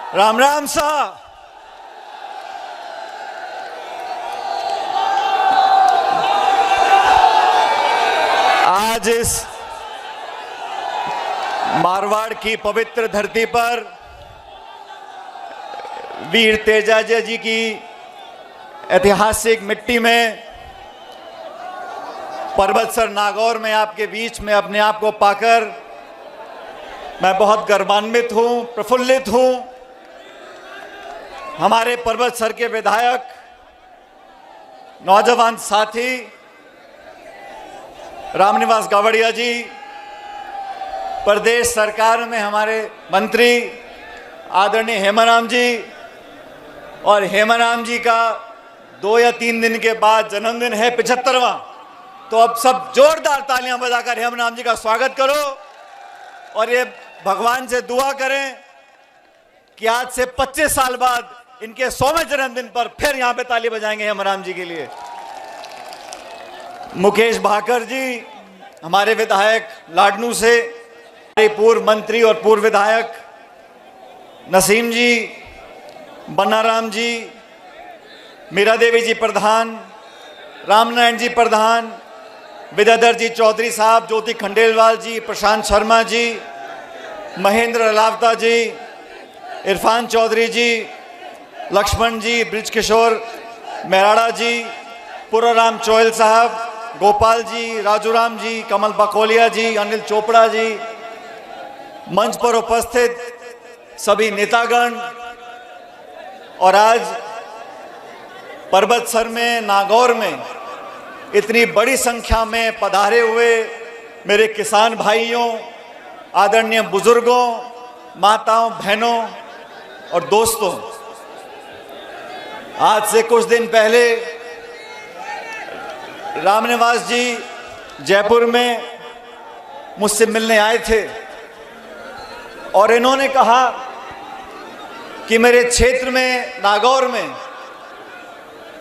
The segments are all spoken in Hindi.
राम राम सा। आज इस मारवाड़ की पवित्र धरती पर वीर तेजाजी जी की ऐतिहासिक मिट्टी में पर्वतसर नागौर में आपके बीच में अपने आप को पाकर मैं बहुत गर्वान्वित हूं, प्रफुल्लित हूं। हमारे पर्वतसर के विधायक, नौजवान साथी रामनिवास गावड़िया जी, प्रदेश सरकार में हमारे मंत्री आदरणीय हेमाराम जी, और हेमाराम जी का 2 या 3 दिन के बाद जन्मदिन है 75वां। तो अब सब जोरदार तालियां बजाकर हेमाराम जी का स्वागत करो और ये भगवान से दुआ करें कि आज से 25 साल बाद इनके 100वें जन्मदिन पर फिर यहां पे ताली बजाएंगे हेमाराम जी के लिए। मुकेश भाकर जी, हमारे विधायक लाडनू से, पूर्व मंत्री और पूर्व विधायक नसीम जी, बनाराम जी, मीरा देवी जी प्रधान, रामनारायण जी प्रधान, विद्याधर जी चौधरी साहब, ज्योति खंडेलवाल जी, प्रशांत शर्मा जी, महेंद्र लावता जी, इरफान चौधरी जी, लक्ष्मण जी, ब्रिज किशोर मेराड़ा जी, पुराराम चोयल साहब, गोपाल जी, राजूराम जी, कमल बकोलिया जी, अनिल चोपड़ा जी, मंच पर उपस्थित सभी नेतागण, और आज पर्वतसर में, नागौर में इतनी बड़ी संख्या में पधारे हुए मेरे किसान भाइयों, आदरणीय बुजुर्गों, माताओं, बहनों और दोस्तों, आज से कुछ दिन पहले रामनिवास जी जयपुर में मुझसे मिलने आए थे और इन्होंने कहा कि मेरे क्षेत्र में, नागौर में,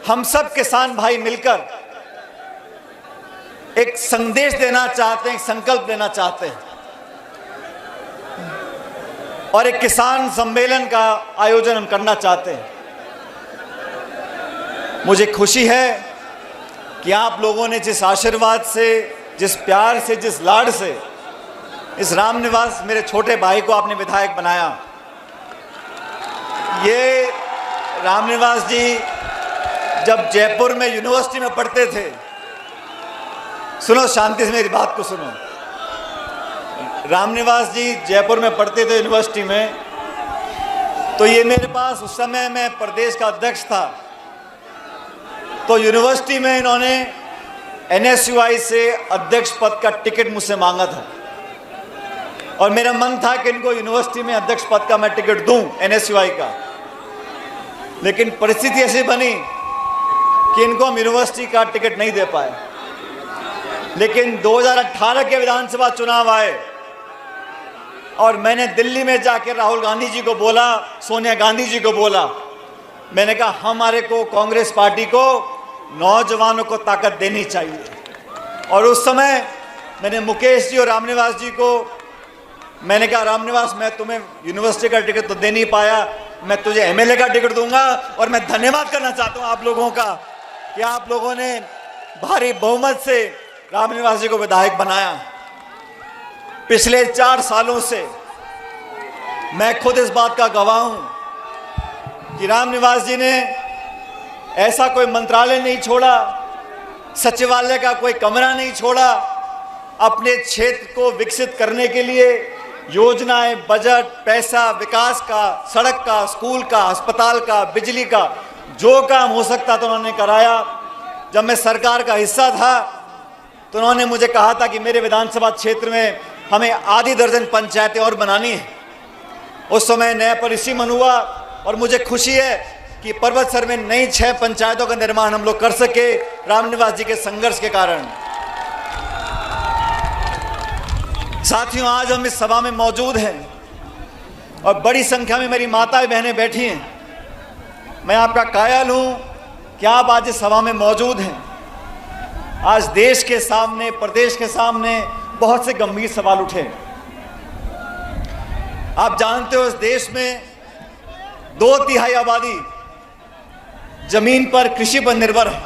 हम सब किसान भाई मिलकर एक संदेश देना चाहते हैं, एक संकल्प लेना चाहते हैं और एक किसान सम्मेलन का आयोजन हम करना चाहते हैं। मुझे खुशी है कि आप लोगों ने जिस आशीर्वाद से, जिस प्यार से, जिस लाड से इस रामनिवास मेरे छोटे भाई को आपने विधायक बनाया। ये रामनिवास जी जब जयपुर में यूनिवर्सिटी में पढ़ते थे, सुनो शांति से मेरी बात को सुनो, रामनिवास जी जयपुर में पढ़ते थे यूनिवर्सिटी में, तो ये मेरे पास, उस समय मैं प्रदेश का अध्यक्ष था, तो यूनिवर्सिटी में इन्होंने NSUI से अध्यक्ष पद का टिकट मुझसे मांगा था और मेरा मन था कि इनको यूनिवर्सिटी में अध्यक्ष पद का मैं टिकट दूं NSUI का, लेकिन परिस्थिति ऐसी बनी कि इनको हम यूनिवर्सिटी का टिकट नहीं दे पाए। लेकिन 2018 के विधानसभा चुनाव आए और मैंने दिल्ली में जाकर राहुल गांधी जी को बोला, सोनिया गांधी जी को बोला, मैंने कहा हमारे को, कांग्रेस पार्टी को, नौजवानों को ताकत देनी चाहिए। और उस समय मैंने मुकेश जी और रामनिवास जी को मैंने कहा, रामनिवास मैं तुम्हें यूनिवर्सिटी का टिकट तो दे नहीं पाया, मैं तुझे MLA का टिकट दूंगा। और मैं धन्यवाद करना चाहता हूं आप लोगों का कि आप लोगों ने भारी बहुमत से रामनिवास जी को विधायक बनाया। पिछले 4 सालों से मैं खुद इस बात का गवाह हूं कि रामनिवास जी ने ऐसा कोई मंत्रालय नहीं छोड़ा, सचिवालय का कोई कमरा नहीं छोड़ा, अपने क्षेत्र को विकसित करने के लिए योजनाएं, बजट, पैसा, विकास का, सड़क का, स्कूल का, अस्पताल का, बिजली का, जो काम हो सकता था उन्होंने कराया। जब मैं सरकार का हिस्सा था तो उन्होंने मुझे कहा था कि मेरे विधानसभा क्षेत्र में हमें आधी दर्जन पंचायतें और बनानी है। उस समय नया परिसीमन हुआ और मुझे खुशी है कि पर्वतसर में नई 6 पंचायतों का निर्माण हम लोग कर सके रामनिवास जी के संघर्ष के कारण। साथियों, आज हम इस सभा में मौजूद हैं और बड़ी संख्या में मेरी माताएं बहनें बैठी हैं। मैं आपका कायल हूं कि आप आज इस सभा में मौजूद हैं। आज देश के सामने, प्रदेश के सामने बहुत से गंभीर सवाल उठे। आप जानते हो इस देश में 2/3 आबादी जमीन पर, कृषि पर निर्भर है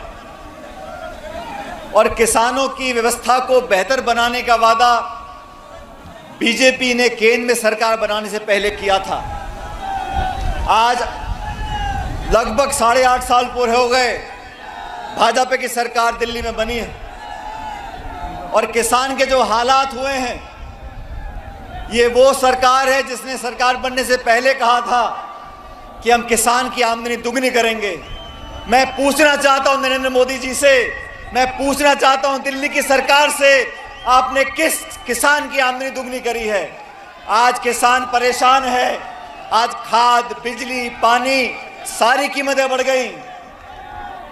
और किसानों की व्यवस्था को बेहतर बनाने का वादा बीजेपी ने केंद्र में सरकार बनाने से पहले किया था। आज लगभग 8.5 साल पूरे हो गए भाजपा की सरकार दिल्ली में बनी है और किसान के जो हालात हुए हैं, ये वो सरकार है जिसने सरकार बनने से पहले कहा था कि हम किसान की आमदनी दुगनी करेंगे। मैं पूछना चाहता हूं नरेंद्र मोदी जी से, मैं पूछना चाहता हूं दिल्ली की सरकार से, आपने किस किसान की आमदनी दुगनी करी है? आज किसान परेशान है। आज खाद, बिजली, पानी सारी कीमतें बढ़ गई,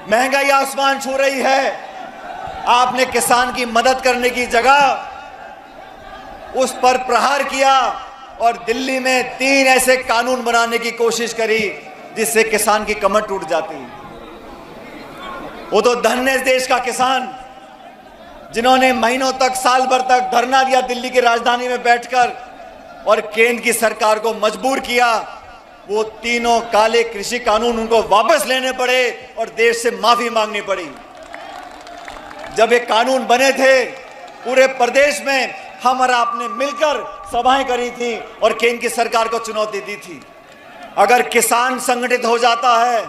महंगाई आसमान छू रही है। आपने किसान की मदद करने की जगह उस पर प्रहार किया और दिल्ली में 3 ऐसे कानून बनाने की कोशिश करी जिससे किसान की कमर टूट जाती। वो तो धन्य इस देश का किसान जिन्होंने महीनों तक, साल भर तक धरना दिया दिल्ली की राजधानी में बैठकर और केंद्र की सरकार को मजबूर किया। वो तीनों काले कृषि कानून उनको वापस लेने पड़े और देश से माफी मांगनी पड़ी। जब ये कानून बने थे पूरे प्रदेश में हम और आपने मिलकर सभाएं करी थी और केंद्र की सरकार को चुनौती दी थी। अगर किसान संगठित हो जाता है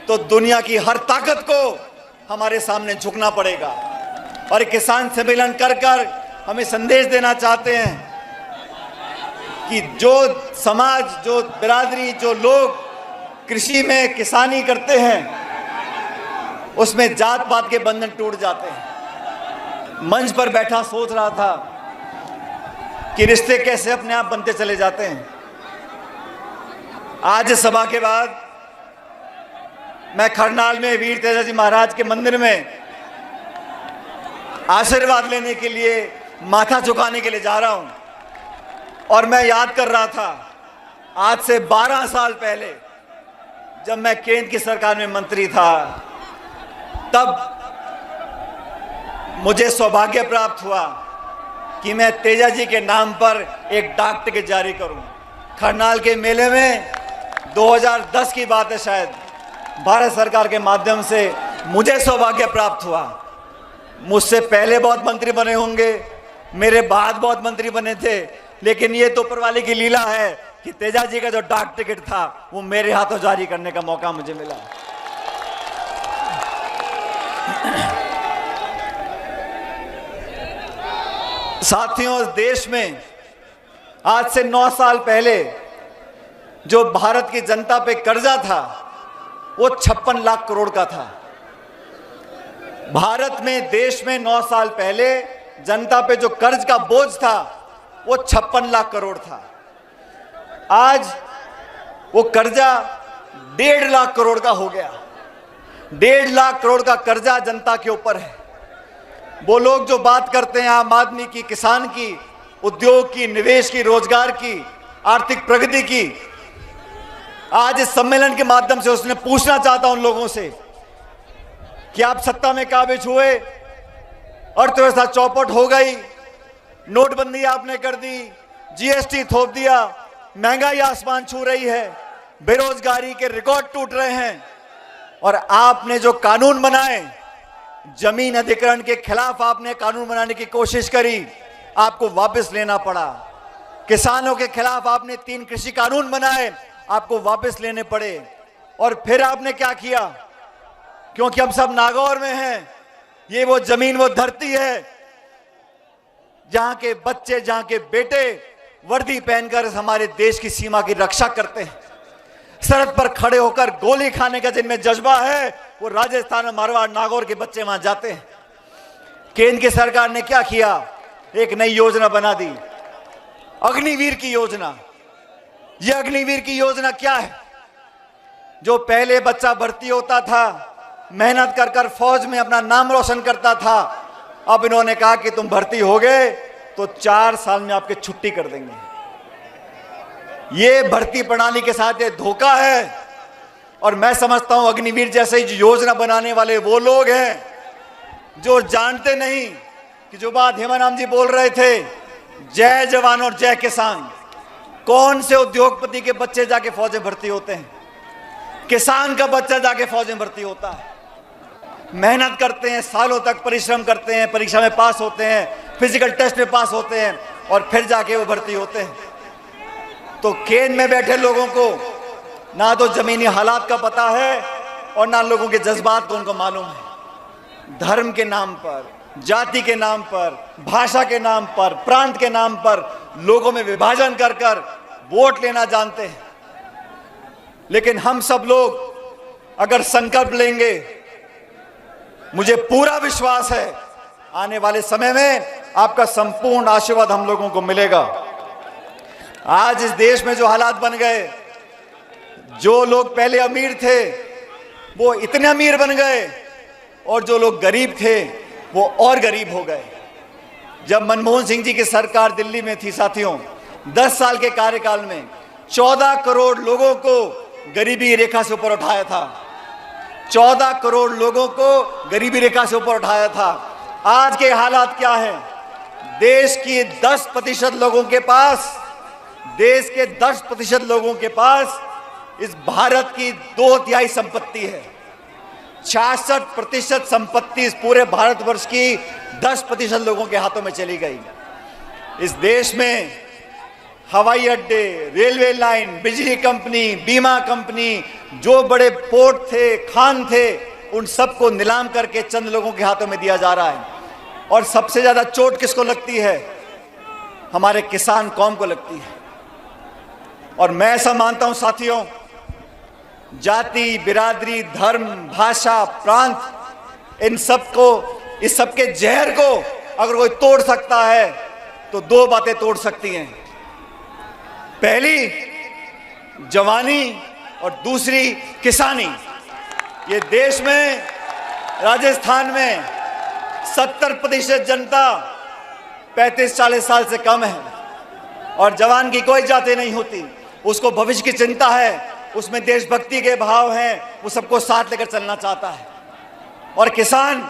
तो दुनिया की हर ताकत को हमारे सामने झुकना पड़ेगा। और किसान सम्मेलन कर कर हमें संदेश देना चाहते हैं कि जो समाज, जो बिरादरी, जो लोग कृषि में किसानी करते हैं उसमें जात पात के बंधन टूट जाते हैं। मंच पर बैठा सोच रहा था कि रिश्ते कैसे अपने आप बनते चले जाते हैं। आज सभा के बाद मैं खरनाल में वीर तेजाजी महाराज के मंदिर में आशीर्वाद लेने के लिए, माथा झुकाने के लिए जा रहा हूं और मैं याद कर रहा था आज से 12 साल पहले जब मैं केंद्र की सरकार में मंत्री था, तब मुझे सौभाग्य प्राप्त हुआ कि मैं तेजाजी के नाम पर एक डाक टिकट जारी करूं। खरनाल के मेले में 2010 की बात है, शायद भारत सरकार के माध्यम से मुझे सौभाग्य प्राप्त हुआ। मुझसे पहले बहुत मंत्री बने होंगे, मेरे बाद बहुत मंत्री बने थे, लेकिन ये तो ऊपर वाले की लीला है कि तेजाजी का जो डाक टिकट था वो मेरे हाथों जारी करने का मौका मुझे मिला। साथियों, देश में आज से 9 साल पहले जो भारत की जनता पे कर्जा था वो 56 लाख करोड़ का था। भारत में, देश में 9 साल पहले जनता पे जो कर्ज का बोझ था वो 56 लाख करोड़ था। आज वो कर्जा 1.5 लाख करोड़ का हो गया। 1.5 लाख करोड़ का कर्जा जनता के ऊपर है। वो लोग जो बात करते हैं आम आदमी की, किसान की, उद्योग की, निवेश की, रोजगार की, आर्थिक प्रगति की, आज इस सम्मेलन के माध्यम से उसने पूछना चाहता हूं उन लोगों से कि आप सत्ता में काबिज हुए, अर्थव्यवस्था चौपट हो गई, नोटबंदी आपने कर दी, जीएसटी थोप दिया, महंगाई आसमान छू रही है, बेरोजगारी के रिकॉर्ड टूट रहे हैं और आपने जो कानून बनाए, जमीन अधिग्रहण के खिलाफ आपने कानून बनाने की कोशिश करी, आपको वापस लेना पड़ा। किसानों के खिलाफ आपने 3 कृषि कानून बनाए, आपको वापस लेने पड़े। और फिर आपने क्या किया? क्योंकि हम सब नागौर में हैं, ये वो जमीन, वो धरती है जहां के बच्चे, जहां के बेटे वर्दी पहनकर हमारे देश की सीमा की रक्षा करते हैं। सरहद पर खड़े होकर गोली खाने का जिनमें जज्बा है वो राजस्थान, मारवाड़, नागौर के बच्चे वहां जाते हैं। केंद्र की सरकार ने क्या किया? एक नई योजना बना दी, अग्निवीर की योजना। यह अग्निवीर की योजना क्या है? जो पहले बच्चा भर्ती होता था, मेहनत कर कर फौज में अपना नाम रोशन करता था, अब इन्होंने कहा कि तुम भर्ती हो गए तो 4 साल में आपकी छुट्टी कर देंगे। ये भर्ती प्रणाली के साथ ये धोखा है। और मैं समझता हूं अग्निवीर जैसे ही योजना बनाने वाले वो लोग हैं जो जानते नहीं कि जो बात हेमाराम जी बोल रहे थे, जय जवान और जय किसान, कौन से उद्योगपति के बच्चे जाके फौज में भर्ती होते हैं? किसान का बच्चा जाके फौज में भर्ती होता है। मेहनत करते हैं, सालों तक परिश्रम करते हैं, परीक्षा में पास होते हैं, फिजिकल टेस्ट में पास होते हैं और फिर जाके वो भर्ती होते हैं। तो केंद्र में बैठे लोगों को ना तो जमीनी हालात का पता है और ना लोगों के जज्बात को उनको मालूम है। धर्म के नाम पर, जाति के नाम पर, भाषा के नाम पर, प्रांत के नाम पर लोगों में विभाजन कर कर वोट लेना जानते हैं। लेकिन हम सब लोग अगर संकल्प लेंगे, मुझे पूरा विश्वास है आने वाले समय में आपका संपूर्ण आशीर्वाद हम लोगों को मिलेगा। आज इस देश में जो हालात बन गए, जो लोग पहले अमीर थे वो इतने अमीर बन गए और जो लोग गरीब थे वो और गरीब हो गए। जब मनमोहन सिंह जी की सरकार दिल्ली में थी साथियों, 10 साल के कार्यकाल में 14 करोड़ लोगों को गरीबी रेखा से ऊपर उठाया था। 14 करोड़ लोगों को गरीबी रेखा से ऊपर उठाया था। आज के हालात क्या हैं? देश की 10% लोगों के पास, देश के 10% लोगों के पास इस भारत की 2/3 संपत्ति है। 66% संपत्ति इस पूरे भारतवर्ष की 10% लोगों के हाथों में चली गई। इस देश में हवाई अड्डे, रेलवे लाइन, बिजली कंपनी, बीमा कंपनी, जो बड़े पोर्ट थे, खान थे, उन सबको नीलाम करके चंद लोगों के हाथों में दिया जा रहा है। और सबसे ज्यादा चोट किसको लगती है? हमारे किसान कौम को लगती है। और मैं ऐसा मानता हूं साथियों, जाति, बिरादरी, धर्म, भाषा, प्रांत, इन सबको, इस सबके जहर को अगर कोई तोड़ सकता है तो 2 बातें तोड़ सकती हैं। पहली जवानी और दूसरी किसानी। ये देश में, राजस्थान में 70% जनता 35-40 साल से कम है और जवान की कोई जाति नहीं होती। उसको भविष्य की चिंता है, उसमें देशभक्ति के भाव हैं, वो सबको साथ लेकर चलना चाहता है। और किसान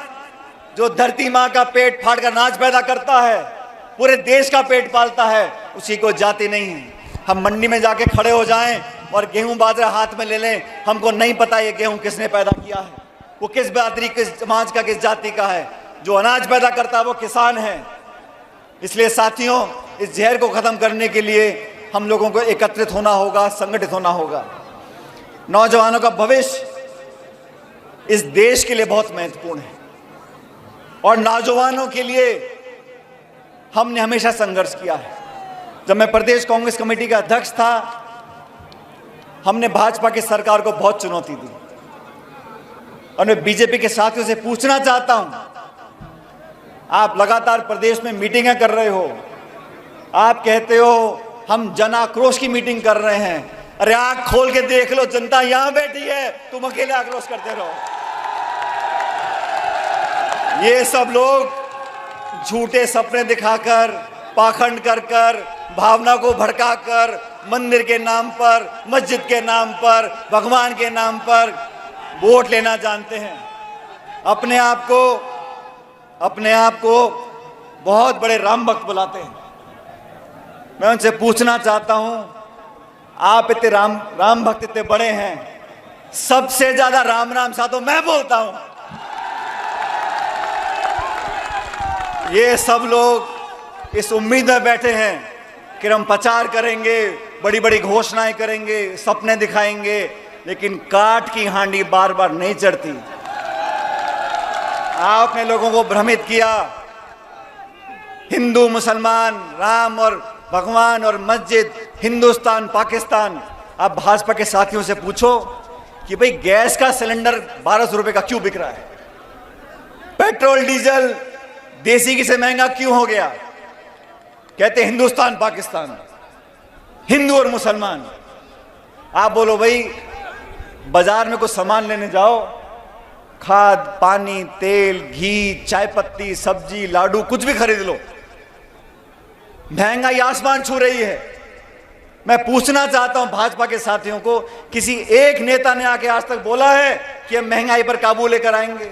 जो धरती माँ का पेट फाड़ कर अनाज पैदा करता है, पूरे देश का पेट पालता है, उसी को जाति नहीं है। हम मंडी में जाके खड़े हो जाएं और गेहूं बाजरा हाथ में ले लें, हमको नहीं पता ये गेहूं किसने पैदा किया है, वो किस बिरादरी, किस समाज का, किस जाति का है। जो अनाज पैदा करता है वो किसान है। इसलिए साथियों, इस जहर को खत्म करने के लिए हम लोगों को एकत्रित होना होगा, संगठित होना होगा। नौजवानों का भविष्य इस देश के लिए बहुत महत्वपूर्ण है और नौजवानों के लिए हमने हमेशा संघर्ष किया है। जब मैं प्रदेश कांग्रेस कमेटी का अध्यक्ष था, हमने भाजपा की सरकार को बहुत चुनौती दी और मैं बीजेपी के साथियों से पूछना चाहता हूं, आप लगातार प्रदेश में मीटिंगें कर रहे हो, आप कहते हो हम जन आक्रोश की मीटिंग कर रहे हैं। अरे आंख खोल के देख लो, जनता यहां बैठी है, तुम अकेले आक्रोश करते रहो। ये सब लोग झूठे सपने दिखाकर, पाखंड कर कर, भावना को भड़काकर, मंदिर के नाम पर, मस्जिद के नाम पर, भगवान के नाम पर वोट लेना जानते हैं। अपने आप को बहुत बड़े राम भक्त बुलाते हैं। मैं उनसे पूछना चाहता हूं, आप इतने राम भक्त इतने बड़े हैं, सबसे ज्यादा राम राम सा तो मैं बोलता हूं। ये सब लोग इस उम्मीद में बैठे हैं कि हम प्रचार करेंगे, बड़ी बड़ी घोषणाएं करेंगे, सपने दिखाएंगे, लेकिन काठ की हांडी बार बार नहीं चढ़ती। आपने लोगों को भ्रमित किया, हिंदू मुसलमान, राम और भगवान और मस्जिद, हिंदुस्तान पाकिस्तान। आप भाजपा के साथियों से पूछो कि भाई गैस का सिलेंडर 1200 रुपए का क्यों बिक रहा है, पेट्रोल डीजल देसी घी से महंगा क्यों हो गया? कहते हिंदुस्तान पाकिस्तान, हिंदू और मुसलमान। आप बोलो भाई, बाजार में कुछ सामान लेने जाओ, खाद, पानी, तेल, घी, चाय पत्ती, सब्जी, लाडू, कुछ भी खरीद लो, महंगाई आसमान छू रही है। मैं पूछना चाहता हूं भाजपा के साथियों को, किसी एक नेता ने आके आज तक बोला है कि हम महंगाई पर काबू लेकर आएंगे?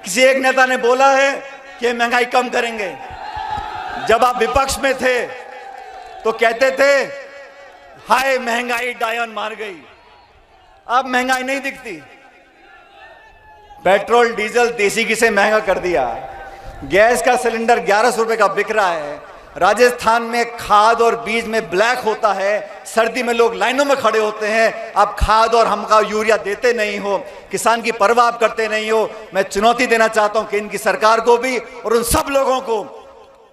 किसी एक नेता ने बोला है कि महंगाई कम करेंगे? जब आप विपक्ष में थे तो कहते थे हाय महंगाई डायन मार गई। अब महंगाई नहीं दिखती। पेट्रोल डीजल देसी घी से महंगा कर दिया। गैस का सिलेंडर 1100 रुपए का बिक रहा है। राजस्थान में खाद और बीज में ब्लैक होता है। सर्दी में लोग लाइनों में खड़े होते हैं। आप खाद और हमका यूरिया देते नहीं हो, किसान की परवाह आप करते नहीं हो। मैं चुनौती देना चाहता हूं कि इनकी सरकार को भी और उन सब लोगों को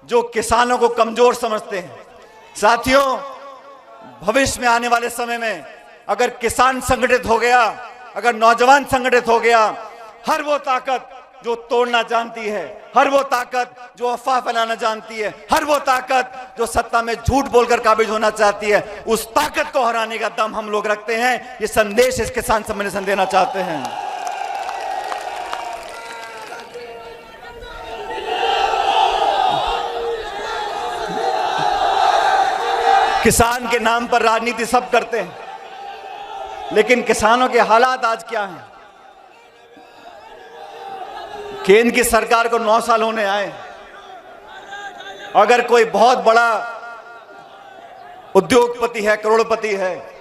जो किसानों को कमजोर समझते हैं। साथियों, भविष्य में आने वाले समय में अगर किसान संगठित हो गया, अगर नौजवान संगठित हो गया, हर वो ताकत जो तोड़ना जानती है, हर वो ताकत जो अफवाह फैलाना जानती है, हर वो ताकत जो सत्ता में झूठ बोलकर काबिज होना चाहती है, उस ताकत को हराने का दम हम लोग रखते हैं। ये संदेश इस किसान सम्मेलन देना चाहते हैं। किसान के नाम पर राजनीति सब करते हैं, लेकिन किसानों के हालात आज क्या हैं? केंद्र की सरकार को 9 साल होने आए। अगर कोई बहुत बड़ा उद्योगपति है, करोड़पति है,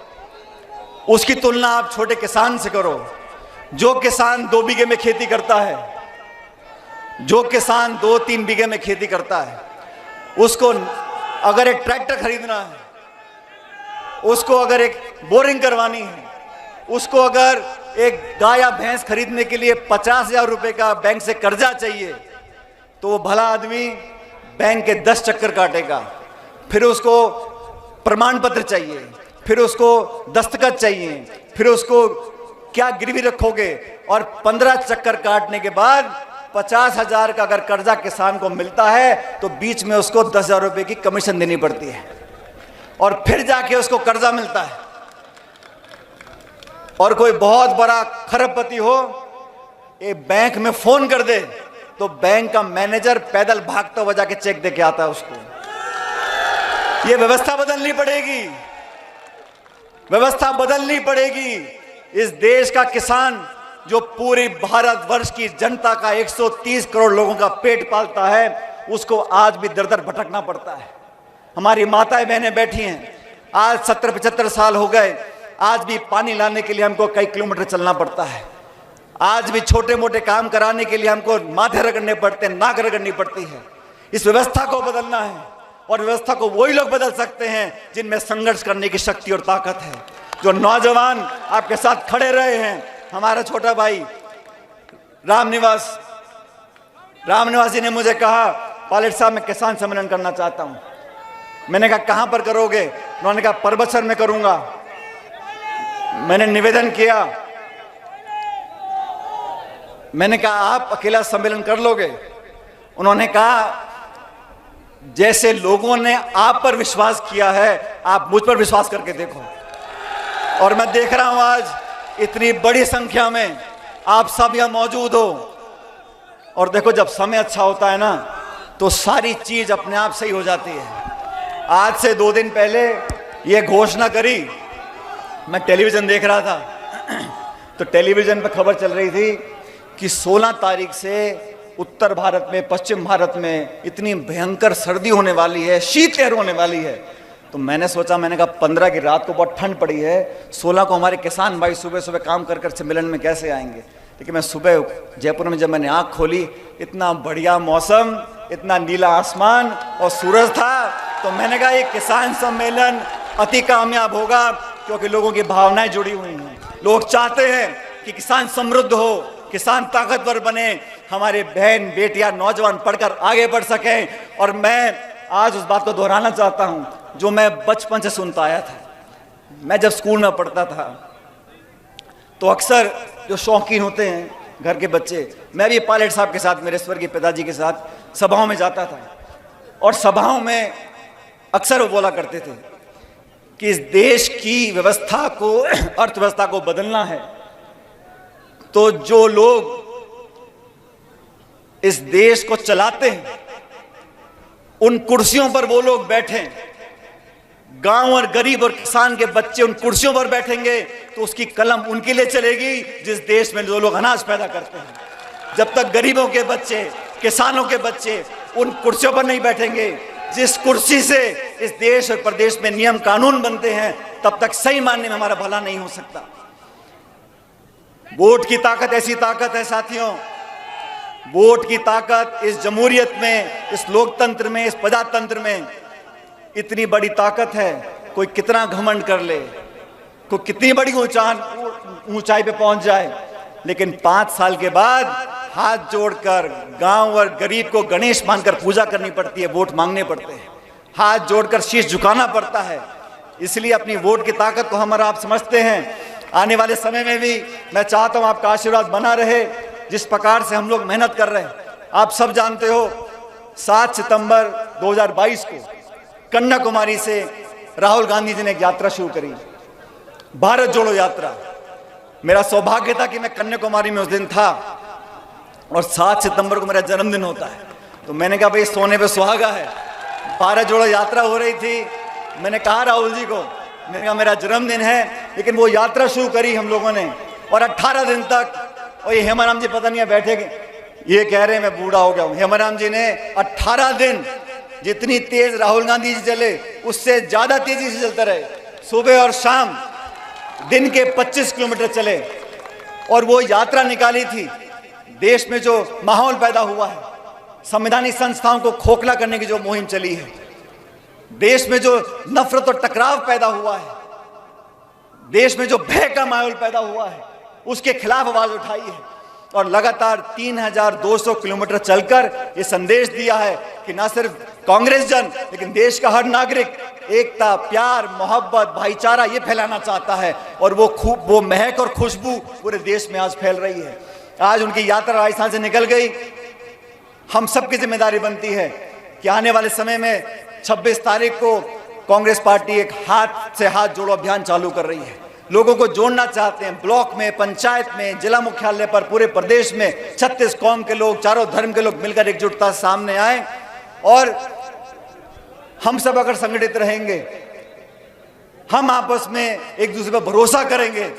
उसकी तुलना आप छोटे किसान से करो। जो किसान 2 बीघे में खेती करता है, जो किसान 2-3 बीघे में खेती करता है, उसको अगर एक ट्रैक्टर खरीदना है, उसको अगर एक बोरिंग करवानी है, उसको अगर एक गाय या भैंस खरीदने के लिए 50,000 रुपए का बैंक से कर्जा चाहिए, तो वो भला आदमी बैंक के 10 चक्कर काटेगा। फिर उसको प्रमाण पत्र चाहिए, फिर उसको दस्तखत चाहिए, फिर उसको क्या गिरवी रखोगे, और 15 चक्कर काटने के बाद 50,000 का अगर कर्जा किसान को मिलता है तो बीच में उसको 10,000 रुपए की कमीशन देनी पड़ती है, और फिर जाके उसको कर्जा मिलता है। और कोई बहुत बड़ा खरबपति हो, एक बैंक में फोन कर दे तो बैंक का मैनेजर पैदल भागता हुआ जाके चेक दे के आता है उसको। ये व्यवस्था बदलनी पड़ेगी, व्यवस्था बदलनी पड़ेगी। इस देश का किसान जो पूरी भारतवर्ष की जनता का 130 करोड़ लोगों का पेट पालता है, उसको आज भी दर दर भटकना पड़ता है। हमारी माताएं बहनें बैठी हैं, आज 70-75 साल हो गए, आज भी पानी लाने के लिए हमको कई किलोमीटर चलना पड़ता है। आज भी छोटे मोटे काम कराने के लिए हमको माथे रगड़ने पड़ते हैं, नाक रगड़नी पड़ती है। इस व्यवस्था को बदलना है, और व्यवस्था को वही लोग बदल सकते हैं जिनमें संघर्ष करने की शक्ति और ताकत है। जो नौजवान आपके साथ खड़े रहे हैं, हमारा छोटा भाई रामनिवास जी ने मुझे कहा, पायलट साहब मैं किसान सम्मेलन करना चाहता हूं। मैंने कहा कहां पर करोगे? उन्होंने कहा परबतसर में करूंगा। मैंने निवेदन किया, मैंने कहा आप अकेला सम्मेलन कर लोगे? उन्होंने कहा जैसे लोगों ने आप पर विश्वास किया है, आप मुझ पर विश्वास करके देखो। और मैं देख रहा हूं आज इतनी बड़ी संख्या में आप सब यहां मौजूद हो। और देखो, जब समय अच्छा होता है ना, तो सारी चीज अपने आप सही हो जाती है। आज से 2 दिन पहले यह घोषणा करी, मैं टेलीविजन देख रहा था, तो टेलीविजन पर खबर चल रही थी कि 16 तारीख से उत्तर भारत में, पश्चिम भारत में इतनी भयंकर सर्दी होने वाली है, शीतलहर होने वाली है। तो मैंने सोचा, मैंने कहा 15 की रात को बहुत ठंड पड़ी है, 16 को हमारे किसान भाई सुबह सुबह काम कर सम्मेलन में कैसे आएंगे। लेकिन मैं सुबह जयपुर में जब मैंने आँख खोली, इतना बढ़िया मौसम, इतना नीला आसमान और सूरज था, तो मैंने कहा ये किसान सम्मेलन अति कामयाब होगा, क्योंकि लोगों की भावनाएं जुड़ी हुई हैं। लोग चाहते हैं कि किसान समृद्ध हो, किसान ताकतवर बने, हमारे बहन बेटियां नौजवान पढ़कर आगे बढ़ सकें। और मैं आज उस बात को दोहराना चाहता हूं जो मैं बचपन से सुनता आया था। मैं जब स्कूल में पढ़ता था तो अक्सर जो शौकीन होते हैं घर के बच्चे, मैं भी पायलट साहब के साथ, मेरे स्वर्गीय पिताजी के साथ सभाओं में जाता था, और सभाओं में अक्सर वो बोला करते थे कि इस देश की व्यवस्था को, अर्थव्यवस्था को बदलना है तो जो लोग इस देश को चलाते हैं उन कुर्सियों पर वो लोग बैठें। गांव और गरीब और किसान के बच्चे उन कुर्सियों पर बैठेंगे तो उसकी कलम उनके लिए चलेगी जिस देश में जो लोग अनाज पैदा करते हैं। जब तक गरीबों के बच्चे, किसानों के बच्चे उन कुर्सियों पर नहीं बैठेंगे, जिस कुर्सी से इस देश और प्रदेश में नियम कानून बनते हैं, तब तक सही मानने में हमारा भला नहीं हो सकता। वोट की ताकत ऐसी ताकत है साथियों, वोट की ताकत इस जमहूरियत में, इस लोकतंत्र में, इस प्रजातंत्र में इतनी बड़ी ताकत है। कोई कितना घमंड कर ले, कोई कितनी बड़ी ऊंचाई पे पहुंच जाए, लेकिन 5 साल के बाद हाथ जोड़कर गांव और गरीब को गणेश मानकर पूजा करनी पड़ती है, वोट मांगने पड़ते हैं, हाथ जोड़कर शीश झुकाना पड़ता है। इसलिए अपनी वोट की ताकत को हम और आप समझते हैं। आने वाले समय में भी मैं चाहता हूं आपका आशीर्वाद बना रहे। जिस प्रकार से हम लोग मेहनत कर रहे हैं, आप सब जानते हो 7 सितंबर 2022 को कन्याकुमारी से राहुल गांधी जी ने एक यात्रा शुरू करी, भारत जोड़ो यात्रा। मेरा सौभाग्य था कि मैं कन्याकुमारी में उस दिन था और 7 सितंबर को मेरा जन्मदिन होता है। तो मैंने कहा भाई सोने पे सुहागा है, भारत जोड़ो यात्रा हो रही थी। मैंने कहा राहुल जी को, मैंने कहा मेरा जन्मदिन है, लेकिन वो यात्रा शुरू करी हम लोगों ने और 18 दिन तक, और ये हेमाराम जी पता नहीं बैठे ये कह रहे हैं मैं बूढ़ा हो गया हूं, हेमाराम जी ने 18 दिन जितनी तेज राहुल गांधी जी चले उससे ज्यादा तेजी से चलते रहे। सुबह और शाम दिन के 25 किलोमीटर चले और वो यात्रा निकाली थी। देश में जो माहौल पैदा हुआ है, संवैधानिक संस्थाओं को खोखला करने की जो मुहिम चली है, देश में जो नफरत और टकराव पैदा हुआ है, देश में जो भय का माहौल पैदा हुआ है, उसके खिलाफ आवाज उठाई है और लगातार 3200 किलोमीटर चलकर ये संदेश दिया है कि ना सिर्फ कांग्रेस जन लेकिन देश का हर नागरिक एकता, प्यार, मोहब्बत, भाईचारा ये फैलाना चाहता है और वो महक और खुशबू पूरे देश में आज फैल रही है। आज उनकी यात्रा राजस्थान से निकल गई। हम सबकी जिम्मेदारी बनती है कि आने वाले समय में 26 तारीख को कांग्रेस पार्टी एक हाथ से हाथ जोड़ो अभियान चालू कर रही है। लोगों को जोड़ना चाहते हैं, ब्लॉक में, पंचायत में, जिला मुख्यालय पर, पूरे प्रदेश में 36 कौम के लोग, चारों धर्म के लोग मिलकर एकजुटता सामने आए और हम सब अगर संगठित रहेंगे, हम आपस में एक दूसरे पर भरोसा करेंगे,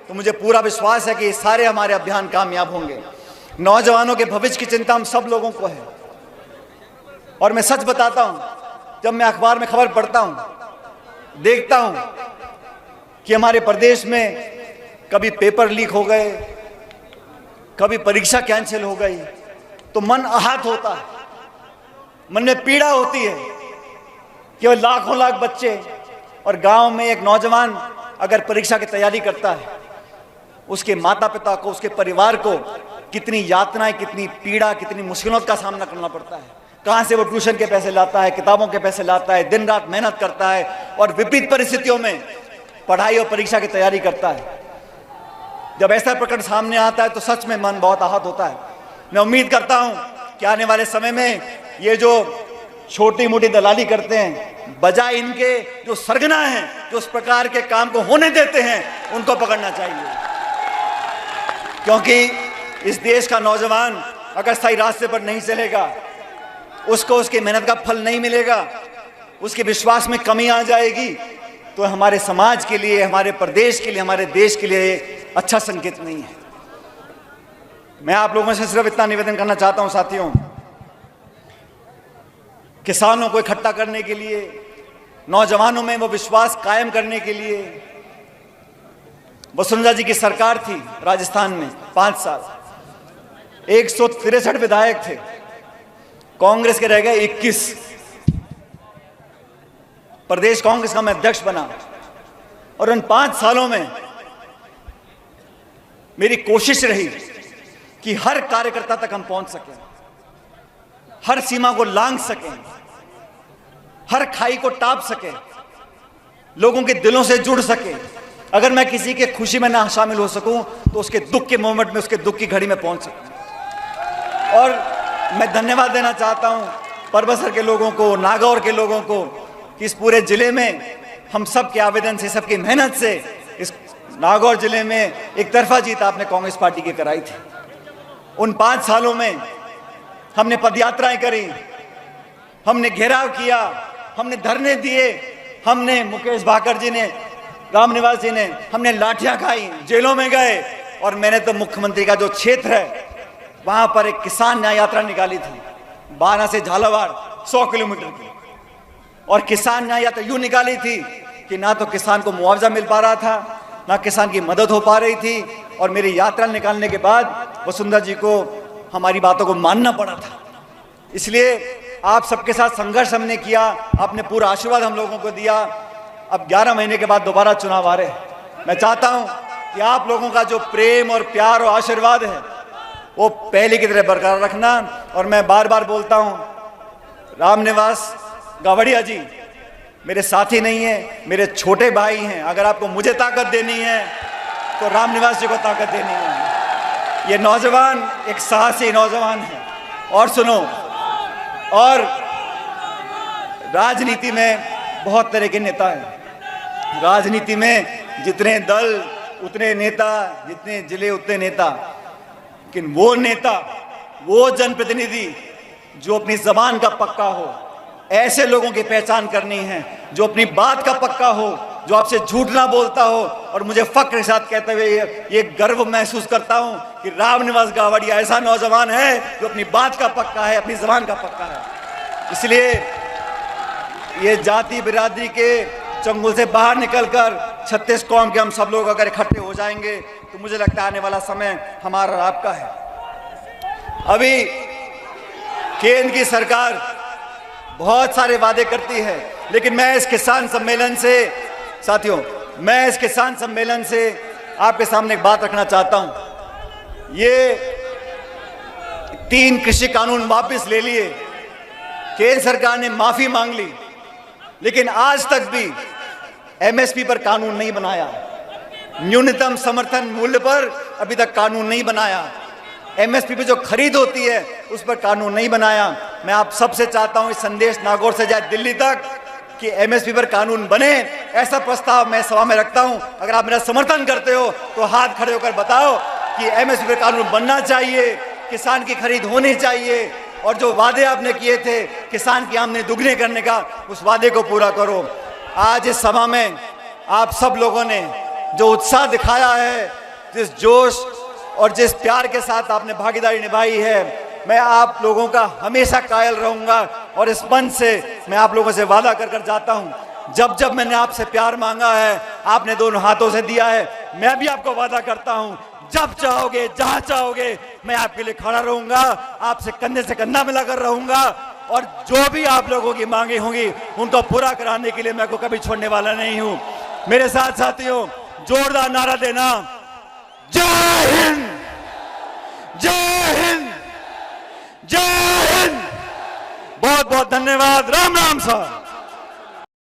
तो मुझे पूरा विश्वास है कि सारे हमारे अभियान कामयाब होंगे। नौजवानों के भविष्य की चिंता हम सब लोगों को है और मैं सच बताता हूं, जब मैं अखबार में खबर पढ़ता हूं, देखता हूं कि हमारे प्रदेश में कभी पेपर लीक हो गए, कभी परीक्षा कैंसिल हो गई, तो मन आहत होता है, मन में पीड़ा होती है कि लाखों लाख बच्चे और गांव में एक नौजवान अगर परीक्षा की तैयारी करता है, उसके माता पिता को, उसके परिवार को कितनी यातनाएं, कितनी पीड़ा, कितनी मुश्किलों का सामना करना पड़ता है। कहां से वो ट्यूशन के पैसे लाता है, किताबों के पैसे लाता है, दिन रात मेहनत करता है और विपरीत परिस्थितियों में पढ़ाई और परीक्षा की तैयारी करता है। जब ऐसा प्रकरण सामने आता है तो सच में मन बहुत आहत होता है। मैं उम्मीद करता हूं कि आने वाले समय में ये जो छोटी मोटी दलाली करते हैं, बजाय इनके जो सरगना हैं, जो उस प्रकार के काम को होने देते हैं, उनको पकड़ना चाहिए। क्योंकि इस देश का नौजवान अगर सही रास्ते पर नहीं चलेगा, उसको उसकी मेहनत का फल नहीं मिलेगा, उसके विश्वास में कमी आ जाएगी, तो हमारे समाज के लिए, हमारे प्रदेश के लिए, हमारे देश के लिए अच्छा संकेत नहीं है। मैं आप लोगों से सिर्फ इतना निवेदन करना चाहता हूं साथियों, किसानों को इकट्ठा करने के लिए, नौजवानों में वो विश्वास कायम करने के लिए, वसुंधरा जी की सरकार थी राजस्थान में 5 साल, 163 विधायक थे, कांग्रेस के रह गए 21। प्रदेश कांग्रेस का मैं अध्यक्ष बना और उन 5 सालों में मेरी कोशिश रही कि हर कार्यकर्ता तक हम पहुंच सकें, हर सीमा को लांघ सकें, हर खाई को टाप सकें, लोगों के दिलों से जुड़ सके। अगर मैं किसी के खुशी में ना शामिल हो सकूं तो उसके दुख के मोमेंट में, उसके दुख की घड़ी में पहुंच सकूं। और मैं धन्यवाद देना चाहता हूं परबसर के लोगों को, नागौर के लोगों को कि इस पूरे जिले में हम सब के आवेदन से, सबकी मेहनत से इस नागौर जिले में एक तरफा जीत आपने कांग्रेस पार्टी की कराई थी। उन 5 सालों में हमने पदयात्राएं करी, हमने घेराव किया, हमने धरने दिए, हमने मुकेश भाकर जी ने, रामनिवास जी ने, हमने लाठियां खाई, जेलों में गए और मैंने तो मुख्यमंत्री का जो क्षेत्र है वहां पर एक किसान न्याय यात्रा निकाली थी, 12 से झालावाड़ 100 किलोमीटर की। और किसान न्याय या तो यूं निकाली थी कि ना तो किसान को मुआवजा मिल पा रहा था, ना किसान की मदद हो पा रही थी, और मेरी यात्रा निकालने के बाद वसुंधरा जी को हमारी बातों को मानना पड़ा था। इसलिए आप सबके साथ संघर्ष हमने किया, आपने पूरा आशीर्वाद हम लोगों को दिया। अब 11 महीने के बाद दोबारा चुनाव आ रहे हैं। मैं चाहता हूं कि आप लोगों का जो प्रेम और प्यार और आशीर्वाद है वो पहले की तरह बरकरार रखना। और मैं बार बार बोलता हूं, रामनिवास गावड़िया जी मेरे साथी नहीं है, मेरे छोटे भाई हैं। अगर आपको मुझे ताकत देनी है तो रामनिवास जी को ताकत देनी है। ये नौजवान एक साहसी नौजवान है। और सुनो, और राजनीति में बहुत तरह के नेता हैं। राजनीति में जितने दल उतने नेता, जितने जिले उतने नेता, लेकिन वो नेता, वो जनप्रतिनिधि जो अपनी जबान का पक्का हो, ऐसे लोगों की पहचान करनी है जो अपनी बात का पक्का हो, जो आपसे झूठ ना बोलता हो। और मुझे फक्र के साथ कहते हुए ये गर्व महसूस करता हूं कि रामनिवास गावड़िया ऐसा नौजवान है जो अपनी बात का पक्का है, अपनी जबान का पक्का है। इसलिए ये जाति बिरादरी के चंगुल से बाहर निकलकर 36 कौम के हम सब लोग अगर इकट्ठे हो जाएंगे तो मुझे लगता है आने वाला समय हमारा और आपका है। अभी केंद्र की सरकार बहुत सारे वादे करती है, लेकिन मैं इस किसान सम्मेलन से, साथियों, मैं इस किसान सम्मेलन से आपके सामने एक बात रखना चाहता हूं। ये 3 कृषि कानून वापस ले लिए, केंद्र सरकार ने माफी मांग ली, लेकिन आज तक भी एमएसपी पर कानून नहीं बनाया। न्यूनतम समर्थन मूल्य पर अभी तक कानून नहीं बनाया। एमएसपी पे जो खरीद होती है उस पर कानून नहीं बनाया। मैं आप सबसे चाहता हूं, इस संदेश नागौर से जाए दिल्ली तक कि एमएसपी पर कानून बने, ऐसा प्रस्ताव मैं सभा में रखता हूं। अगर आप मेरा समर्थन करते हो तो हाथ खड़े होकर बताओ कि एमएसपी पर कानून बनना चाहिए, किसान की खरीद होनी चाहिए, और जो वादे आपने किए थे किसान की आमदनी दुगने करने का, उस वादे को पूरा करो। आज इस सभा में आप सब लोगों ने जो उत्साह दिखाया है, जिस जोश और जिस प्यार के साथ आपने भागीदारी निभाई है, मैं आप लोगों का हमेशा कायल रहूंगा। और इस मंच से मैं आप लोगों से वादा कर जाता हूं, जब जब मैंने आपसे प्यार मांगा है आपने दोनों हाथों से दिया है। मैं भी आपको वादा करता हूं, जब चाहोगे, जहां चाहोगे, मैं आपके लिए खड़ा रहूंगा, आपसे कंधे से कंधा मिलाकर रहूंगा, और जो भी आप लोगों की मांगे होंगी उनको पूरा कराने के लिए मैं को कभी छोड़ने वाला नहीं हूं। मेरे साथ साथियों, जोरदार नारा देना, जय हिंद, जय हिंद, जय हिंद। बहुत बहुत धन्यवाद। राम राम साहब।